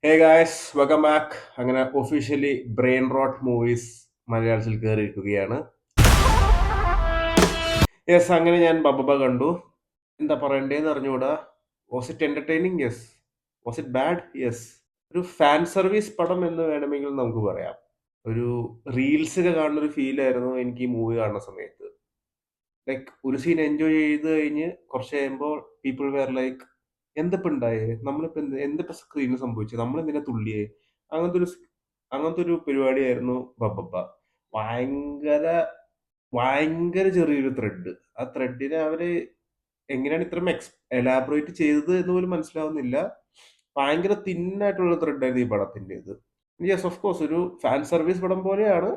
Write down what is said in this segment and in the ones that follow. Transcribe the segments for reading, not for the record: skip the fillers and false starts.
Hey guys welcome back. അങ്ങനെ officially brain rote movies മലയാളത്തിൽ കയറിയിരിക്കുകയാണ്. Yes, അങ്ങനെ ഞാൻ ബബബ കണ്ടു. എന്താ പറയണ്ടേന്ന് അറിഞ്ഞുകൂടാ. Was it entertaining? Yes. Was it bad? Yes. ഒരു ഫാൻ സർവീസ് പടം എന്ന് വേണമെങ്കിൽ നമുക്ക് പറയാം. ഒരു റീൽസൊക്കെ കാണുന്ന ഒരു ഫീൽ ആയിരുന്നു എനിക്ക് ഈ മൂവി കാണുന്ന സമയത്ത്. ലൈക്ക് ഒരു സീൻ എൻജോയ് ചെയ്ത് കഴിഞ്ഞ് കുറച്ച് കഴിയുമ്പോൾ പീപ്പിൾ വെയർ ലൈക്ക്, എന്തപ്പോ ഉണ്ടായേ, നമ്മളിപ്പോ എന്തപ്പോ സ്ക്രീനിൽ സംഭവിച്ചത്, നമ്മളെന്തിനാ തുള്ളിയേ, അങ്ങനത്തെ ഒരു അങ്ങനത്തെ ഒരു പരിപാടിയായിരുന്നു ബബ്ബബ്ബ. ഭയങ്കര ഭയങ്കര ചെറിയൊരു ത്രെഡ്. ആ ത്രെഡിനെ അവര് എങ്ങനെയാണ് ഇത്രയും എലാബറേറ്റ് ചെയ്തത് എന്ന് പോലും മനസ്സിലാവുന്നില്ല. ഭയങ്കര തിന്നായിട്ടുള്ള ത്രെഡായിരുന്നു ഈ പടത്തിൻ്റെത്. യെസ്, ഓഫ് കോഴ്സ് ഒരു ഫാൻ സർവീസ് പടം പോലെയാണ്.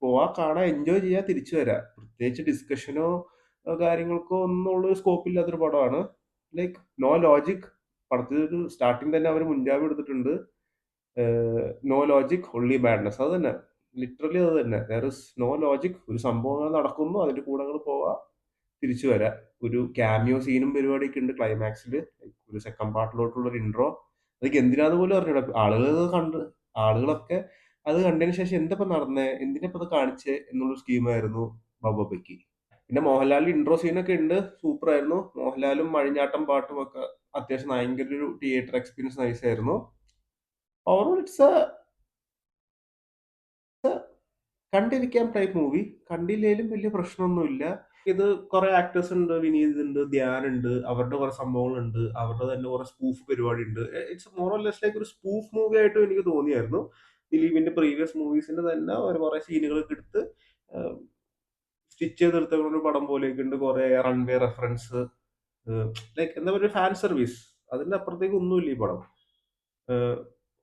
പോവാ, കാണാ, എൻജോയ് ചെയ്യാ, തിരിച്ചു വരാ. പ്രത്യേകിച്ച് ഡിസ്കഷനോ കാര്യങ്ങൾക്കോ ഒന്നും ഉള്ള ഒരു സ്കോപ്പ് ഇല്ലാത്തൊരു പടമാണ്. Like no logic. പടത്തിൽ ഒരു സ്റ്റാർട്ടിങ് തന്നെ അവർ മുൻജാമം എടുത്തിട്ടുണ്ട്. No logic only madness. അത് തന്നെ, ലിറ്ററലി അത് തന്നെ. There is no logic. ഒരു സംഭവങ്ങൾ നടക്കുന്നു, അതിന്റെ കൂടെ അങ്ങോട്ട് പോവാ, തിരിച്ചു വരാം. ഒരു ക്യാമിയോ സീനും പരിപാടിയൊക്കെ ഉണ്ട് ക്ലൈമാക്സിൽ. ഒരു സെക്കൻഡ് പാർട്ടിലോട്ടുള്ള ഒരു ഇൻട്രോ. അതൊക്കെ എന്തിനാന്ന് പോലും അറിഞ്ഞൂടാ. ആളുകളൊക്കെ അത് കണ്ടതിന് ശേഷം എന്തപ്പോ നടന്നേ, എന്തിനപ്പോ അത് കാണിച്ചേ എന്നുള്ള സ്കീമായിരുന്നു ബബബയ്ക്ക്. പിന്നെ മോഹൻലാലിന്റെ ഇൻട്രോ സീനൊക്കെ ഉണ്ട്, സൂപ്പർ ആയിരുന്നു. മോഹൻലാലും മഴിഞ്ഞാട്ടം പാട്ടും ഒക്കെ അത്യാവശ്യം ഭയങ്കര ഒരു തിയേറ്റർ എക്സ്പീരിയൻസ് നൈസ് ആയിരുന്നു. ഓവറോൾ ഇറ്റ്സ് എ കണ്ടിരിക്കാൻ ടൈപ്പ് മൂവി. കണ്ടില്ലേലും വലിയ പ്രശ്നമൊന്നുമില്ല. ഇത് കുറെ ആക്ടേഴ്സ് ഉണ്ട്, വിനീത് ഉണ്ട്, ധ്യാൻ ഉണ്ട്, അവരുടെ കുറെ സംഭവങ്ങളുണ്ട്, അവരുടെ തന്നെ കുറെ സ്പൂഫ് പരിപാടി ഉണ്ട്. It's more or less like ഒരു സ്പൂഫ് മൂവി ആയിട്ടും എനിക്ക് തോന്നിയായിരുന്നു. ദിലീപിന്റെ പ്രീവിയസ് മൂവീസിന്റെ തന്നെ ഒരു കുറെ സീനുകളൊക്കെ എടുത്ത് സ്റ്റിച്ച് ചെയ്തെടുത്ത ഒരു പടം പോലെയൊക്കെ ഉണ്ട്. കുറെ റൺവേ റെഫറൻസ്, ലൈക്ക് എന്താ പറയുക, ഫാൻ സർവീസ്. അതിന്റെ അപ്പുറത്തേക്ക് ഒന്നുമില്ല ഈ പടം.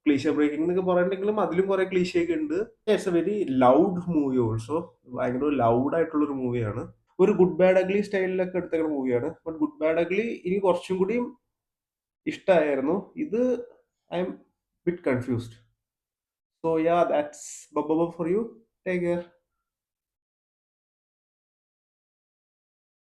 ക്ലീഷ ബ്രേക്കിംഗ് എന്നൊക്കെ പറയണ്ടെങ്കിലും അതിലും കുറെ ക്ലീശയൊക്കെ ഉണ്ട്. It's A very loud movie also. ഭയങ്കര ലൗഡ് ആയിട്ടുള്ള ഒരു മൂവിയാണ്. ഒരു ഗുഡ് ബാഡ് അഗ്ലി സ്റ്റൈലിലൊക്കെ എടുത്തേക്കുന്ന മൂവിയാണ്. ബട്ട് ഗുഡ് ബാഡ് അഗ്ലി എനിക്ക് കുറച്ചും കൂടി ഇഷ്ടമായിരുന്നു. ഇത് I am bit confused. So yeah, that's ബബ്ബബ ഫോർ യു. Take care.